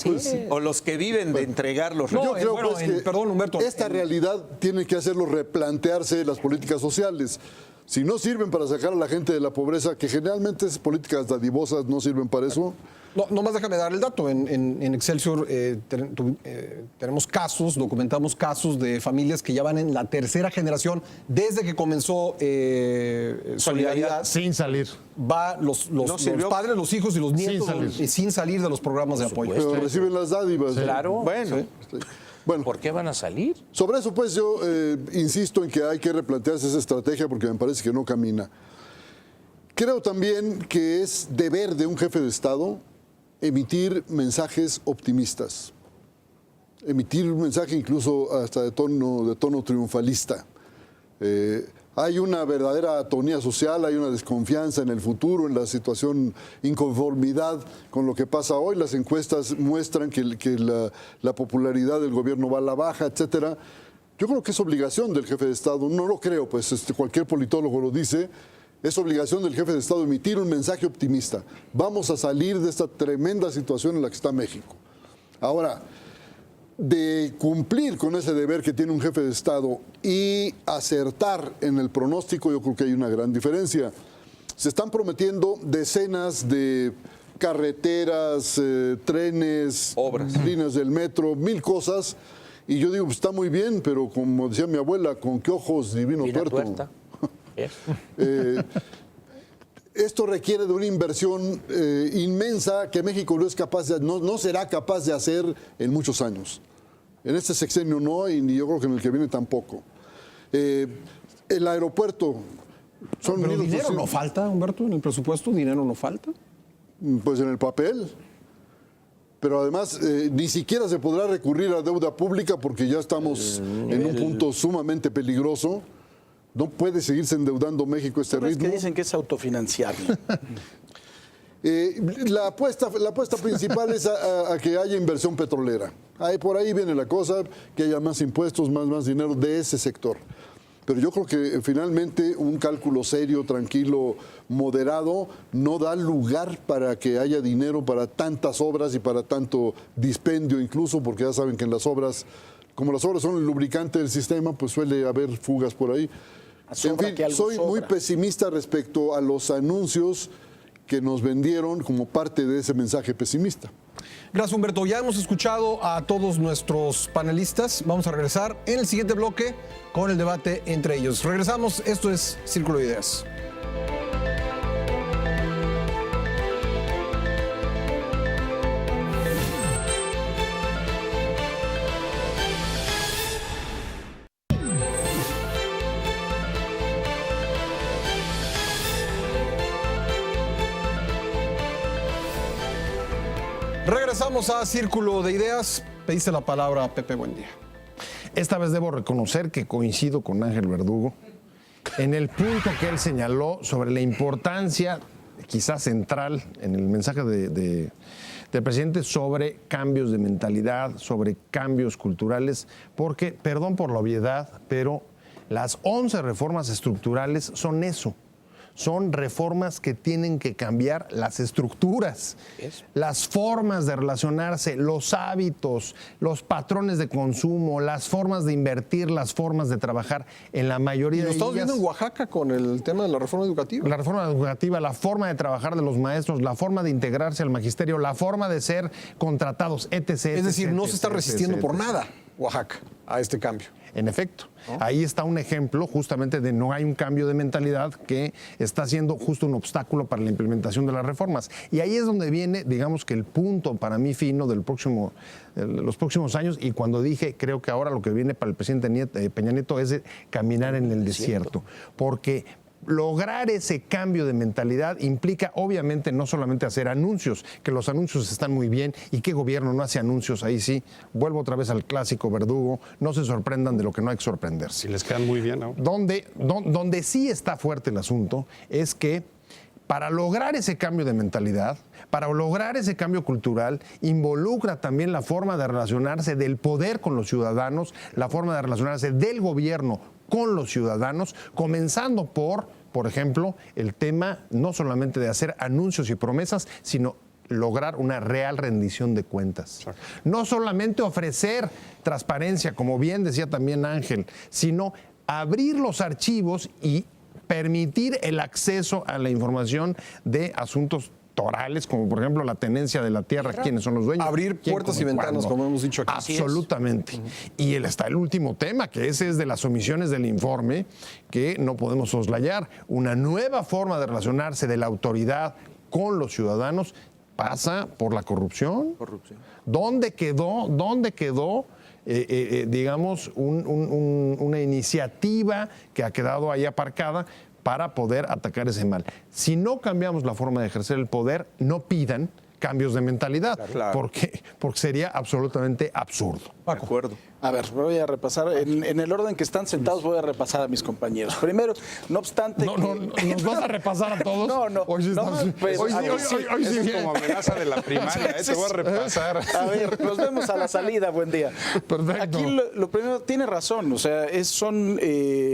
G: o los que viven de entregar los
D: Yo creo que
A: perdón, Humberto,
D: esta realidad tiene que hacerlo replantearse las políticas sociales. Si no sirven para sacar a la gente de la pobreza, que generalmente esas políticas dadivosas no sirven para eso.
A: No más déjame dar el dato. En Excelsior tenemos casos, documentamos casos de familias que ya van en la tercera generación desde que comenzó Solidaridad.
E: Sin salir.
A: Va los padres, los hijos y los nietos sin salir de los programas de apoyo.
D: Pero reciben las dádivas.
C: Claro.
G: Bueno.
D: Bueno,
C: ¿Por qué van a salir?
D: sobre eso pues yo insisto en que hay que replantearse esa estrategia porque me parece que no camina. Creo también que es deber de un jefe de Estado emitir mensajes optimistas, emitir un mensaje incluso hasta de tono triunfalista. Hay una verdadera atonía social, hay una desconfianza en el futuro, en la situación, inconformidad con lo que pasa hoy. Las encuestas muestran que la popularidad del gobierno va a la baja, etcétera. Yo creo que es obligación del jefe de Estado, no lo creo, pues cualquier politólogo lo dice. Es obligación del jefe de Estado emitir un mensaje optimista. Vamos a salir de esta tremenda situación en la que está México. Ahora, de cumplir con ese deber que tiene un jefe de Estado y acertar en el pronóstico, yo creo que hay una gran diferencia. Se están prometiendo decenas de carreteras, trenes, líneas del metro, 1000 cosas. Y yo digo, pues está muy bien, pero como decía mi abuela, ¿con qué ojos divino tuerto? Esto requiere de una inversión inmensa que México no es capaz no será capaz de hacer en muchos años. En este sexenio no, y yo creo que en el que viene tampoco. El aeropuerto son
A: Pero dinero no falta, Humberto, en el presupuesto, dinero no falta.
D: Pues en el papel. Pero además ni siquiera se podrá recurrir a deuda pública porque ya estamos en un punto sumamente peligroso. No puede seguirse endeudando México a este ritmo.
B: Es que dicen que es autofinanciable.
D: La apuesta principal es a que haya inversión petrolera. Por ahí viene la cosa, que haya más impuestos, más dinero de ese sector. Pero yo creo que finalmente un cálculo serio, tranquilo, moderado, no da lugar para que haya dinero para tantas obras y para tanto dispendio incluso, porque ya saben que en las obras, como las obras son el lubricante del sistema, pues suele haber fugas por ahí. En fin, soy muy pesimista respecto a los anuncios que nos vendieron como parte de ese mensaje pesimista.
A: Gracias, Humberto. Ya hemos escuchado a todos nuestros panelistas. Vamos a regresar en el siguiente bloque con el debate entre ellos. Regresamos. Esto es Círculo de Ideas. Regresamos a Círculo de Ideas. Pediste la palabra, Pepe, buen día.
E: Esta vez debo reconocer que coincido con Ángel Verdugo en el punto que él señaló sobre la importancia, quizás central, en el mensaje del presidente sobre cambios de mentalidad, sobre cambios culturales, porque, perdón por la obviedad, pero las 11 reformas estructurales son eso. Son reformas que tienen que cambiar las estructuras, las formas de relacionarse, los hábitos, los patrones de consumo, las formas de invertir, las formas de trabajar. En la mayoría de ellas.
A: Lo estamos viendo en Oaxaca con el tema de la reforma educativa.
E: La reforma educativa, la forma de trabajar de los maestros, la forma de integrarse al magisterio, la forma de ser contratados, etc.
A: Es decir, no se está resistiendo por nada Oaxaca a este cambio.
E: En efecto, ahí está un ejemplo justamente de no hay un cambio de mentalidad que está siendo justo un obstáculo para la implementación de las reformas. Y ahí es donde viene, digamos que el punto para mí fino los próximos años, y cuando dije, creo que ahora lo que viene para el presidente Peña Nieto es caminar en el desierto, porque lograr ese cambio de mentalidad implica obviamente no solamente hacer anuncios, que los anuncios están muy bien y qué gobierno no hace anuncios, ahí sí, vuelvo otra vez al clásico Verdugo, no se sorprendan de lo que no hay que sorprenderse.
F: Si les quedan muy bien, ¿no?
E: Donde sí está fuerte el asunto es que para lograr ese cambio de mentalidad, para lograr ese cambio cultural, involucra también la forma de relacionarse del poder con los ciudadanos, la forma de relacionarse del gobierno con los ciudadanos, comenzando por ejemplo, el tema no solamente de hacer anuncios y promesas, sino lograr una real rendición de cuentas. No solamente ofrecer transparencia, como bien decía también Ángel, sino abrir los archivos y permitir el acceso a la información de asuntos torales, como por ejemplo la tenencia de la tierra, quiénes son los dueños.
A: Abrir puertas y ventanas, como hemos dicho aquí.
E: Absolutamente. Y está el último tema, que ese es de las omisiones del informe, que no podemos soslayar. Una nueva forma de relacionarse de la autoridad con los ciudadanos pasa por la corrupción. ¿Dónde quedó, digamos, una iniciativa que ha quedado ahí aparcada para poder atacar ese mal? Si no cambiamos la forma de ejercer el poder, no pidan cambios de mentalidad, porque sería absolutamente absurdo.
G: De acuerdo.
B: A ver, voy a repasar, en el orden que están sentados voy a repasar a mis compañeros. Primero, no obstante...
E: ¿Nos vas a repasar a todos?
B: No.
E: Hoy sí
F: Eso es como amenaza de la primaria, te voy a repasar.
B: A ver, nos vemos a la salida, buen día.
E: Perfecto.
B: Aquí lo primero, tiene razón, o sea, son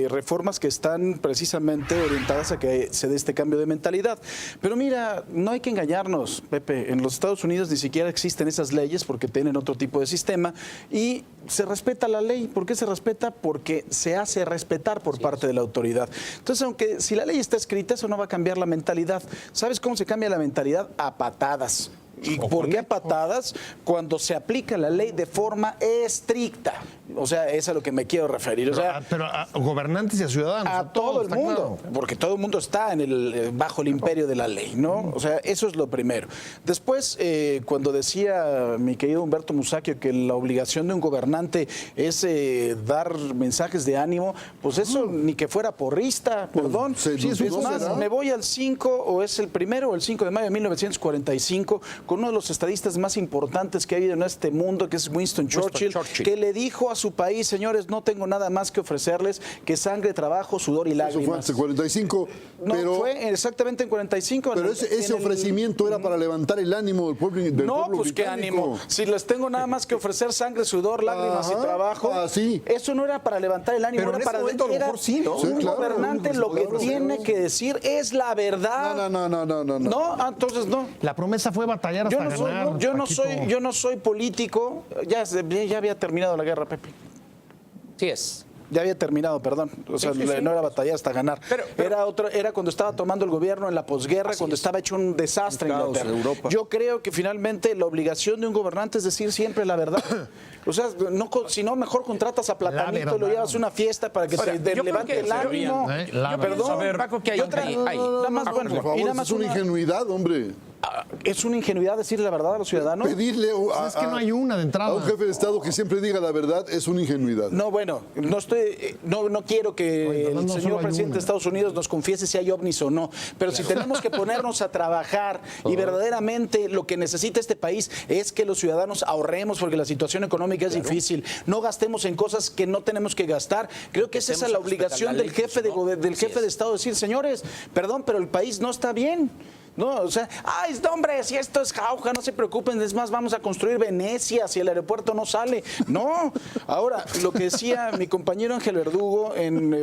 B: reformas que están precisamente orientadas a que se dé este cambio de mentalidad. Pero mira, no hay que engañarnos, Pepe, en los Estados Unidos ni siquiera existen esas leyes porque tienen otro tipo de sistema y se respeta la ley. ¿Por qué se respeta? Porque se hace respetar por parte de la autoridad. Entonces, aunque si la ley está escrita, eso no va a cambiar la mentalidad. ¿Sabes cómo se cambia la mentalidad? A patadas. ¿Y por qué a patadas? Cuando se aplica la ley de forma estricta. O sea, es a lo que me quiero referir. O sea,
E: pero a gobernantes y a ciudadanos.
B: a todo el mundo,
E: claro.
B: porque todo el mundo está bajo el imperio de la ley, ¿no? O sea, eso es lo primero. Después, cuando decía mi querido Humberto Musacchio que la obligación de un gobernante es dar mensajes de ánimo, pues eso ni que fuera porrista, perdón. Es más, me voy al 5, o es el 1 o el 5 de mayo de 1945, con uno de los estadistas más importantes que ha habido en este mundo, que es Winston Churchill, que le dijo a su país: señores, no tengo nada más que ofrecerles que sangre, trabajo, sudor y lágrimas.
D: Eso fue antes de 45.
B: No, fue exactamente en 45.
D: Pero ese ofrecimiento era para levantar el ánimo del pueblo.
B: No, pues qué ánimo. Si les tengo nada más que ofrecer sangre, sudor, lágrimas y trabajo, eso no era para levantar el ánimo,
A: pero
B: era para
A: momento, a lo mejor sí, ¿no?
B: Un gobernante lo que tiene que decir es la verdad. No, entonces no.
E: La promesa fue batallar hasta ganar.
B: Yo no soy político. Ya había terminado la guerra, Pepe.
C: Sí es.
B: Ya había terminado, perdón. O sea, no era batalla hasta ganar. Era cuando estaba tomando el gobierno en la posguerra, cuando estaba hecho un desastre en
G: caos en Europa.
B: Yo creo que finalmente la obligación de un gobernante es decir siempre la verdad. O sea, si no, mejor contratas a Platanito y lo llevas a una fiesta para que te levante el ánimo.
C: Perdón, Paco, que hay
B: nada más,
D: por favor,
B: y nada más
D: es una ingenuidad, hombre.
B: Es una ingenuidad decirle la verdad a los ciudadanos.
D: Pedirle
E: Es que no hay una de entrada.
D: a un jefe de Estado que siempre diga la verdad es una ingenuidad.
B: No, bueno, no quiero que el señor presidente de Estados Unidos nos confiese si hay ovnis o no, pero si tenemos que ponernos a trabajar y verdaderamente lo que necesita este país es que los ciudadanos ahorremos porque la situación económica es difícil, no gastemos en cosas que no tenemos que gastar. Creo que esa es la obligación del jefe de Estado, decir, señores, perdón, pero el país no está bien. No, o sea, hombre, si esto es jauja, no se preocupen, es más, vamos a construir Venecia si el aeropuerto no sale. No, ahora, lo que decía mi compañero Ángel Verdugo en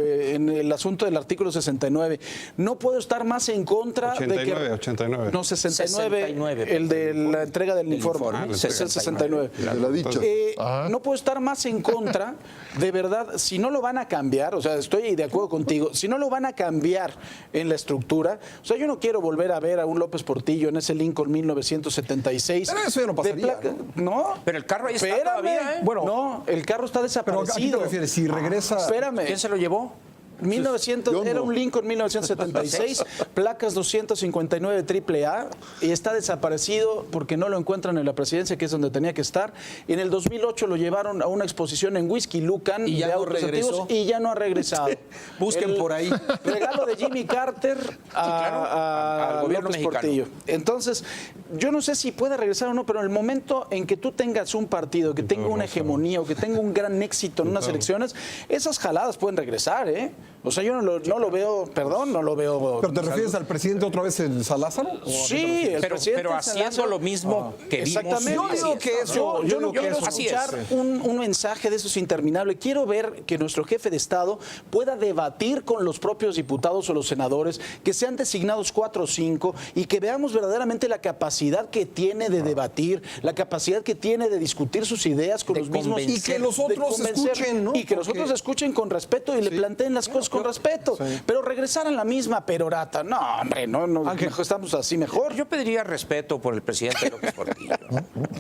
B: el asunto del artículo 69, no puedo estar más en contra
F: 89,
B: de que...
F: 89.
B: No, 69, el de la entrega del informe. Es el 69. No puedo estar más en contra, de verdad, si no lo van a cambiar, o sea, estoy de acuerdo contigo, si no lo van a cambiar en la estructura, o sea, yo no quiero volver a ver a un López Portillo en ese Lincoln 1976.
A: Pero eso ya no pasaría,
B: ¿no?
C: Pero el carro ahí está todavía, ¿eh?
A: Bueno,
B: no, el carro está
A: Pero
B: desaparecido.
A: ¿a qué te refieres? Si regresa...
B: Espérame.
C: ¿Quién se lo llevó?
B: 1900, era un Lincoln 1976, placas 259 AAA, y está desaparecido porque no lo encuentran en la presidencia, que es donde tenía que estar. En el 2008 lo llevaron a una exposición en Whisky Lucan
G: y ya
B: de
G: no
B: autos
G: regresó.
B: antiguos y ya no ha regresado.
G: Busquen por ahí.
B: Regalo de Jimmy Carter
C: al gobierno
B: López
C: mexicano.
B: Portillo. Entonces, yo no sé si puede regresar o no, pero en el momento en que tú tengas un partido que tenga una hegemonía o que tenga un gran éxito en unas elecciones, esas jaladas pueden regresar, ¿eh? O sea, yo no lo veo, perdón, no lo veo.
A: ¿Pero te refieres al presidente otra vez, el Salazar?
B: Sí, el presidente
C: pero haciendo lo mismo que vimos.
B: Exactamente.
A: Yo digo que eso,
B: Yo no
A: digo que
B: quiero
A: eso-
B: escuchar un mensaje de esos interminables. Quiero ver que nuestro jefe de Estado pueda debatir con los propios diputados o los senadores, que sean designados 4 o 5 y que veamos verdaderamente la capacidad que tiene de debatir, la capacidad que tiene de discutir sus ideas con
C: De
B: los mismos.
C: convencer.
A: Y que los
B: de
A: otros
B: convencer,
A: escuchen, ¿no?
B: Y que los
A: Porque-
B: otros escuchen con respeto y le planteen las cosas con respeto. Pero regresar a la misma perorata. No, hombre, no, mejor estamos así mejor.
C: Yo pediría respeto por el presidente López Portillo.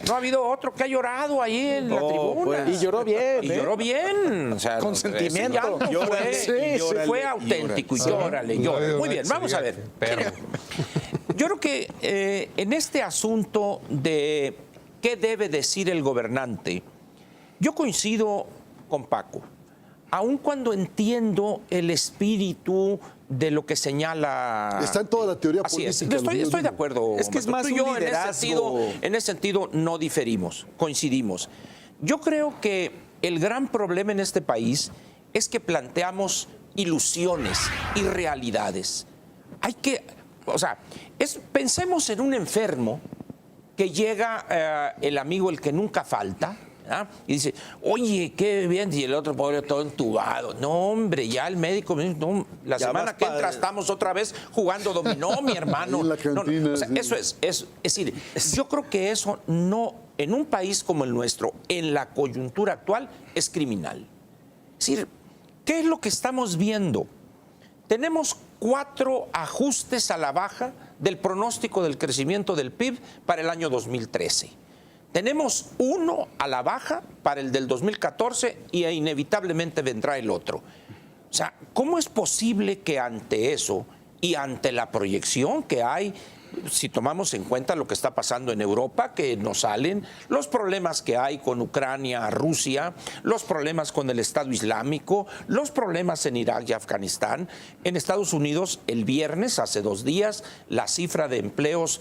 C: No ha habido otro que ha llorado ahí en la tribuna.
B: pues, y lloró bien,
C: Y
B: ¿eh?
C: lloró bien. O sea,
B: Con
C: ese
B: sentimiento.
C: llanto
G: Llórale,
C: fue,
G: y llórale,
C: fue
G: y
C: auténtico. Y llórale, llórale. Muy bien, vamos a ver. Yo creo que en este asunto de qué debe decir el gobernante, yo coincido con Paco. Aun cuando entiendo el espíritu de lo que señala...
D: Está en toda la teoría
C: Así es.
D: política.
C: Estoy de acuerdo.
G: Es que es
C: Humberto.
G: más
C: Tú y
G: un
C: yo
G: liderazgo.
C: en ese sentido no diferimos, coincidimos. Yo creo que el gran problema en este país es que planteamos ilusiones y realidades. Hay que, o sea, pensemos en un enfermo que llega el amigo el que nunca falta, ¿ah? Y dice, oye, qué bien, y el otro pobre todo entubado. No, hombre, ya el médico me dice, no, la
G: Ya
C: semana
G: vas
C: que
G: pa-
C: entra estamos otra vez jugando dominó, mi hermano.
D: Ahí en la
C: No, no,
D: cantina,
C: o sea,
D: sí.
C: eso es decir, yo creo que eso no, en un país como el nuestro, en la coyuntura actual, es criminal. Es decir, ¿qué es lo que estamos viendo? Tenemos 4 ajustes a la baja del pronóstico del crecimiento del PIB para el año 2013. Tenemos 1 a la baja para el del 2014 y inevitablemente vendrá el otro. O sea, ¿cómo es posible que ante eso y ante la proyección que hay, si tomamos en cuenta lo que está pasando en Europa, que nos salen, los problemas que hay con Ucrania, Rusia, los problemas con el Estado Islámico, los problemas en Irak y Afganistán, en Estados Unidos el viernes, hace 2 días, la cifra de empleos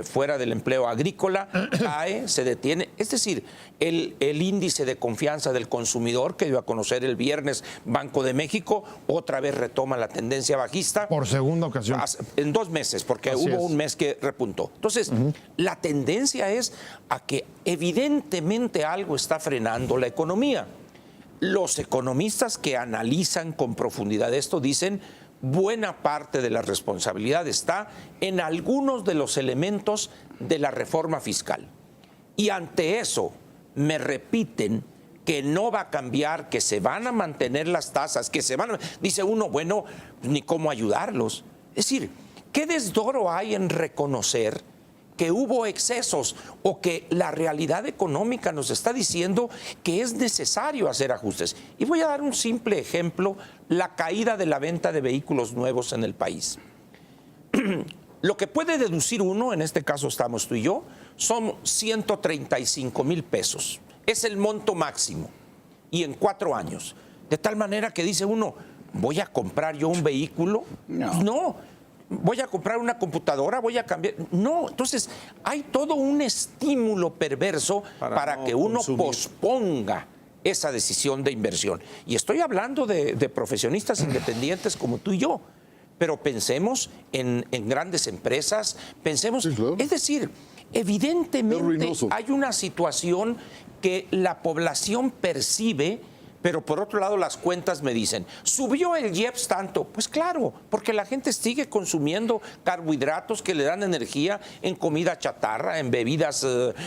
C: fuera del empleo agrícola cae, se detiene, es decir, el índice de confianza del consumidor que dio a conocer el viernes Banco de México, otra vez retoma la tendencia bajista.
E: Por segunda ocasión.
C: En 2 meses, porque
E: Así
C: hubo
E: es.
C: un mes que repuntó. Entonces, la tendencia es a que evidentemente algo está frenando la economía. Los economistas que analizan con profundidad esto dicen buena parte de la responsabilidad está en algunos de los elementos de la reforma fiscal. Y ante eso me repiten que no va a cambiar, que se van a mantener las tasas, dice uno, bueno, ni cómo ayudarlos. Es decir, ¿qué desdoro hay en reconocer que hubo excesos o que la realidad económica nos está diciendo que es necesario hacer ajustes? Y voy a dar un simple ejemplo, la caída de la venta de vehículos nuevos en el país. Lo que puede deducir uno, en este caso estamos tú y yo, son 135,000 pesos. Es el monto máximo. Y en 4 años. De tal manera que dice uno, ¿voy a comprar yo un vehículo? No. ¿Voy a comprar una computadora? ¿Voy a cambiar? No. Entonces, hay todo un estímulo perverso para que uno posponga esa decisión de inversión. Y estoy hablando de profesionistas independientes como tú y yo. Pero pensemos en grandes empresas, pensemos, sí, claro. Es decir, evidentemente hay una situación que la población percibe, pero por otro lado las cuentas me dicen, ¿subió el IEPS tanto? Pues claro, porque la gente sigue consumiendo carbohidratos que le dan energía en comida chatarra, en bebidas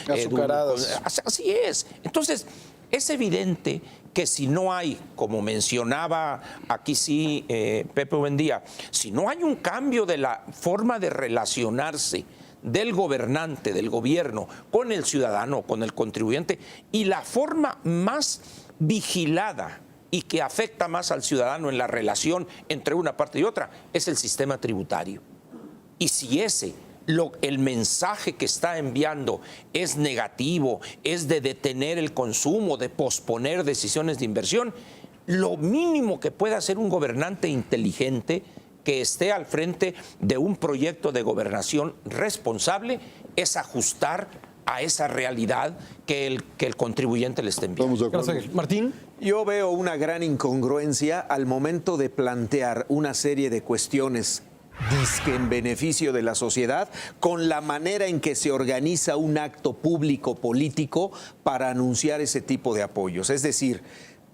B: azucaradas.
C: Así es. Entonces, es evidente que si no hay, como mencionaba aquí sí Pepe Buendía, si no hay un cambio de la forma de relacionarse del gobernante, del gobierno, con el ciudadano, con el contribuyente, y la forma más vigilada y que afecta más al ciudadano en la relación entre una parte y otra, es el sistema tributario. Y si el mensaje que está enviando es negativo, es de detener el consumo, de posponer decisiones de inversión, lo mínimo que puede hacer un gobernante inteligente que esté al frente de un proyecto de gobernación responsable es ajustar a esa realidad que el contribuyente le está enviando.
A: Gracias, Martín.
G: Yo veo una gran incongruencia al momento de plantear una serie de cuestiones dizque en beneficio de la sociedad, con la manera en que se organiza un acto público político para anunciar ese tipo de apoyos. Es decir,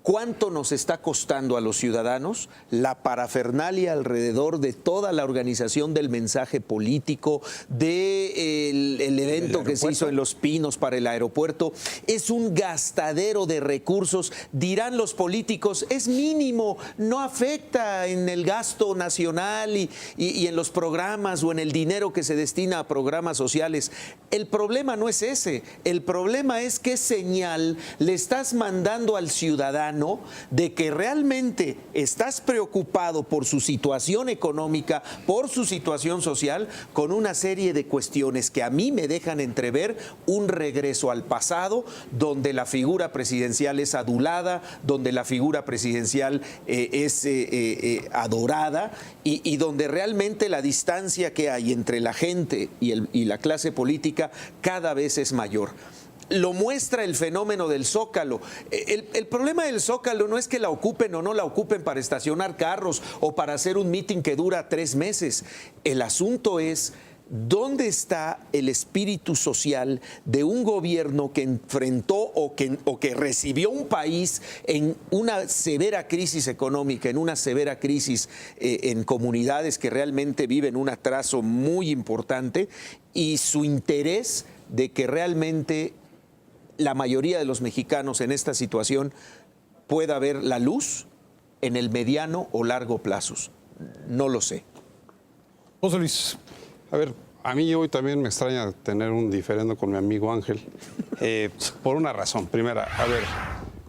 G: ¿cuánto nos está costando a los ciudadanos la parafernalia alrededor de toda la organización del mensaje político, del evento que se hizo en Los Pinos para el aeropuerto? Es un gastadero de recursos. Dirán los políticos, es mínimo, no afecta en el gasto nacional y en los programas o en el dinero que se destina a programas sociales. El problema no es ese. El problema es qué señal le estás mandando al ciudadano de que realmente estás preocupado por su situación económica, por su situación social, con una serie de cuestiones que a mí me dejan entrever un regreso al pasado, donde la figura presidencial es adulada, donde la figura presidencial es adorada y donde realmente la distancia que hay entre la gente y la clase política cada vez es mayor. Lo muestra el fenómeno del Zócalo. El problema del Zócalo no es que la ocupen o no la ocupen para estacionar carros o para hacer un mitin que dura 3 meses. El asunto es ¿dónde está el espíritu social de un gobierno que enfrentó o que recibió un país en una severa crisis económica, en una severa crisis en comunidades que realmente viven un atraso muy importante, y su interés de que realmente la mayoría de los mexicanos en esta situación pueda ver la luz en el mediano o largo plazos? No lo sé.
A: José Luis.
F: A ver, a mí hoy también me extraña tener un diferendo con mi amigo Ángel, por una razón. Primera, a ver,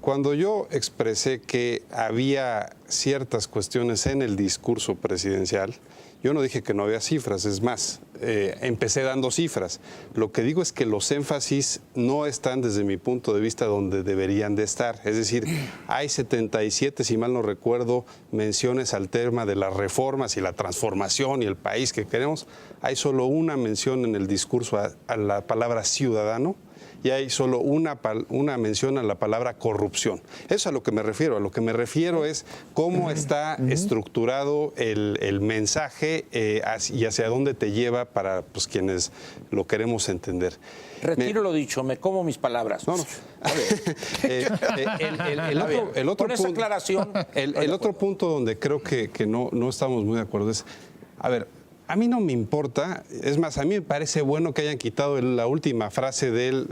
F: cuando yo expresé que había ciertas cuestiones en el discurso presidencial, yo no dije que no había cifras, es más, empecé dando cifras. Lo que digo es que los énfasis no están desde mi punto de vista donde deberían de estar. Es decir, hay 77, si mal no recuerdo, menciones al tema de las reformas y la transformación y el país que queremos. Hay solo una mención en el discurso a la palabra ciudadano, y hay solo una mención a la palabra corrupción. Eso es a lo que me refiero. A lo que me refiero es cómo está estructurado el mensaje y hacia dónde te lleva para quienes lo queremos entender.
C: Retiro lo dicho, me como mis palabras.
F: No. A ver, el otro
C: con esa aclaración.
F: El otro punto donde creo que no estamos muy de acuerdo es, a ver, A mí no me importa, es más, a mí me parece bueno que hayan quitado la última frase del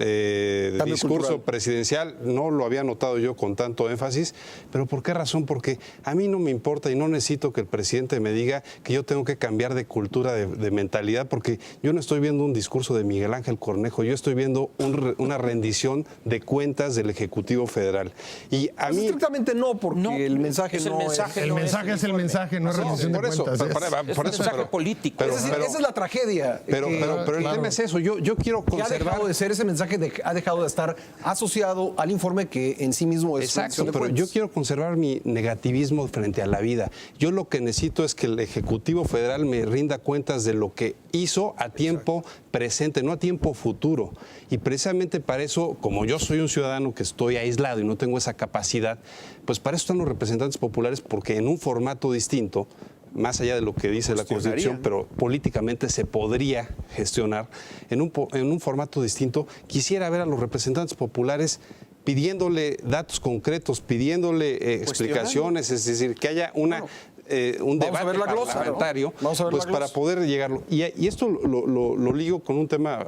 F: discurso
B: cultural
F: presidencial, no lo había notado yo con tanto énfasis, pero ¿por qué razón? Porque a mí no me importa y no necesito que el presidente me diga que yo tengo que cambiar de cultura, de mentalidad, porque yo no estoy viendo un discurso de Miguel Ángel Cornejo, yo estoy viendo una rendición de cuentas del Ejecutivo Federal. Y a
A: Pues
F: mí...
A: estrictamente no, porque
C: No,
A: el mensaje
C: es el
A: no
C: mensaje,
A: es...
E: El mensaje es el mensaje, no es rendición de
F: por eso,
E: cuentas.
C: Es un mensaje político.
A: Es decir, esa es la tragedia.
F: Pero el tema es eso, yo quiero
A: que ha
F: conservar...
A: dejado de ser ese mensaje, ha dejado de estar asociado al informe que en sí mismo es...
F: Exacto, pero yo quiero conservar mi negativismo frente a la vida. Yo lo que necesito es que el Ejecutivo Federal me rinda cuentas de lo que hizo a tiempo presente, no a tiempo futuro. Y precisamente para eso, como yo soy un ciudadano que estoy aislado y no tengo esa capacidad, pues para eso están los representantes populares, porque en un formato distinto, más allá de lo que dice la Constitución, pero políticamente se podría gestionar en un formato distinto. Quisiera ver a los representantes populares pidiéndole datos concretos, pidiéndole explicaciones, es decir, que haya un debate parlamentario pues para poder llegarlo. Y esto lo ligo con un tema,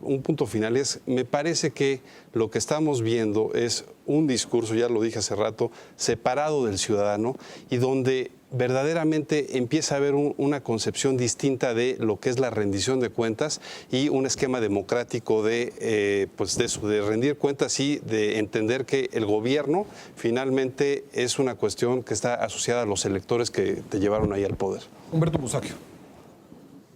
F: un punto final, me parece que lo que estamos viendo es un discurso, ya lo dije hace rato, separado del ciudadano y donde verdaderamente empieza a haber una concepción distinta de lo que es la rendición de cuentas y un esquema democrático de rendir cuentas y de entender que el gobierno finalmente es una cuestión que está asociada a los electores que te llevaron ahí al poder.
A: Humberto Musacchio.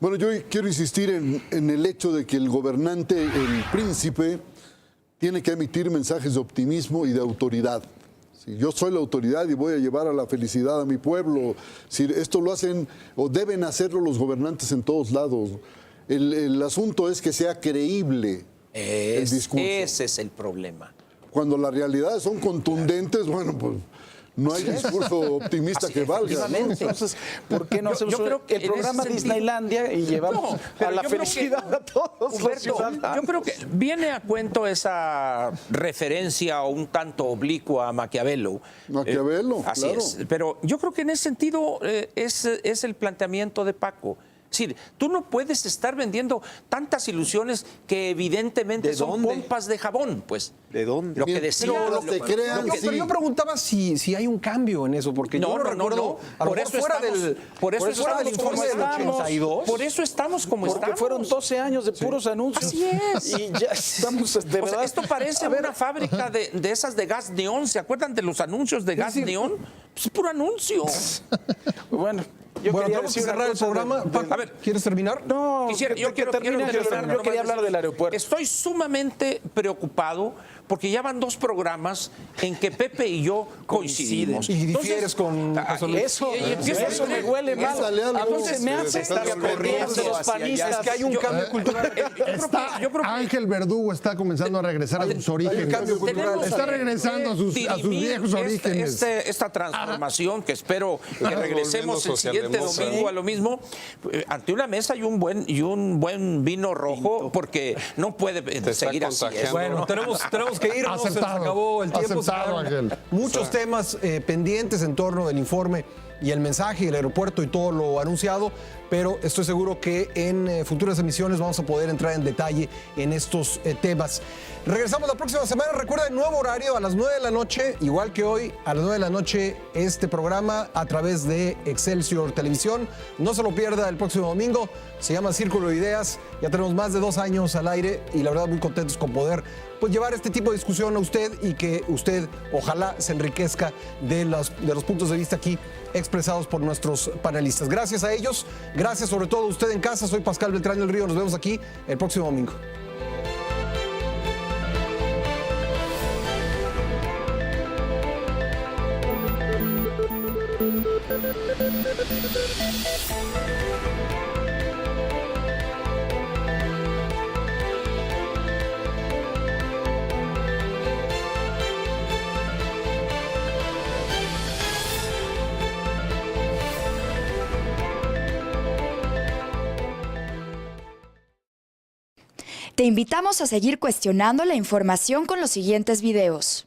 D: Bueno, yo quiero insistir en el hecho de que el gobernante, el príncipe, tiene que emitir mensajes de optimismo y de autoridad. Si yo soy la autoridad y voy a llevar a la felicidad a mi pueblo, si esto lo hacen o deben hacerlo los gobernantes en todos lados. El asunto es que sea creíble el discurso.
G: Ese es el problema.
D: Cuando las realidades son contundentes, bueno, pues no hay discurso optimista que valga, ¿no?
B: Entonces, ¿por qué no hacemos el programa Disneylandia y llevamos a la felicidad a todos los ciudadanos?
C: Yo creo que viene a cuento esa referencia un tanto oblicua a Maquiavelo.
D: Maquiavelo,
C: así
D: claro.
C: es. Pero yo creo que en ese sentido es el planteamiento de Paco. Es decir, tú no puedes estar vendiendo tantas ilusiones que evidentemente son pompas de jabón, pues.
G: ¿De dónde?
C: Lo que decía...
A: Pero yo preguntaba si hay un cambio en eso, porque yo no recuerdo...
C: Por eso estamos como estamos.
B: Porque fueron 12 años de puros anuncios.
C: Así es.
B: Y ya estamos, de verdad...
C: O sea, esto parece una fábrica de esas de gas neón. ¿Se acuerdan de los anuncios de gas neón? Pues es puro anuncio.
B: Bueno... Yo quería
A: tenemos que cerrar el programa.
B: A ver,
A: ¿quieres terminar?
B: No, yo quería hablar del aeropuerto.
C: Estoy sumamente preocupado porque ya van 2 programas en que Pepe y yo coincidimos.
A: Y difieres con José Luis.
B: Eso me huele mal. Entonces me hace corriendo los panistas.
A: Es que hay un cambio cultural.
E: Ángel Verdugo está comenzando a regresar a sus orígenes. Está regresando a sus viejos orígenes.
C: Esta transformación que espero que regresemos el siguiente domingo a lo mismo, ante una mesa y un buen vino rojo, porque no puede seguir así.
A: Bueno, tenemos que irnos, se nos acabó el tiempo. Muchos temas pendientes en torno del informe y el mensaje y el aeropuerto y todo lo anunciado, pero estoy seguro que en futuras emisiones vamos a poder entrar en detalle en estos temas. Regresamos la próxima semana. Recuerden, nuevo horario a las 9 de la noche, igual que hoy, a las 9 de la noche, este programa a través de Excelsior Televisión. No se lo pierda el próximo domingo. Se llama Círculo de Ideas. Ya tenemos más de 2 años al aire y la verdad muy contentos con poder llevar este tipo de discusión a usted y que usted ojalá se enriquezca de los puntos de vista aquí expresados por nuestros panelistas. Gracias a ellos, gracias sobre todo a usted en casa. Soy Pascal Beltrán del Río. Nos vemos aquí el próximo domingo.
H: Te invitamos a seguir cuestionando la información con los siguientes videos.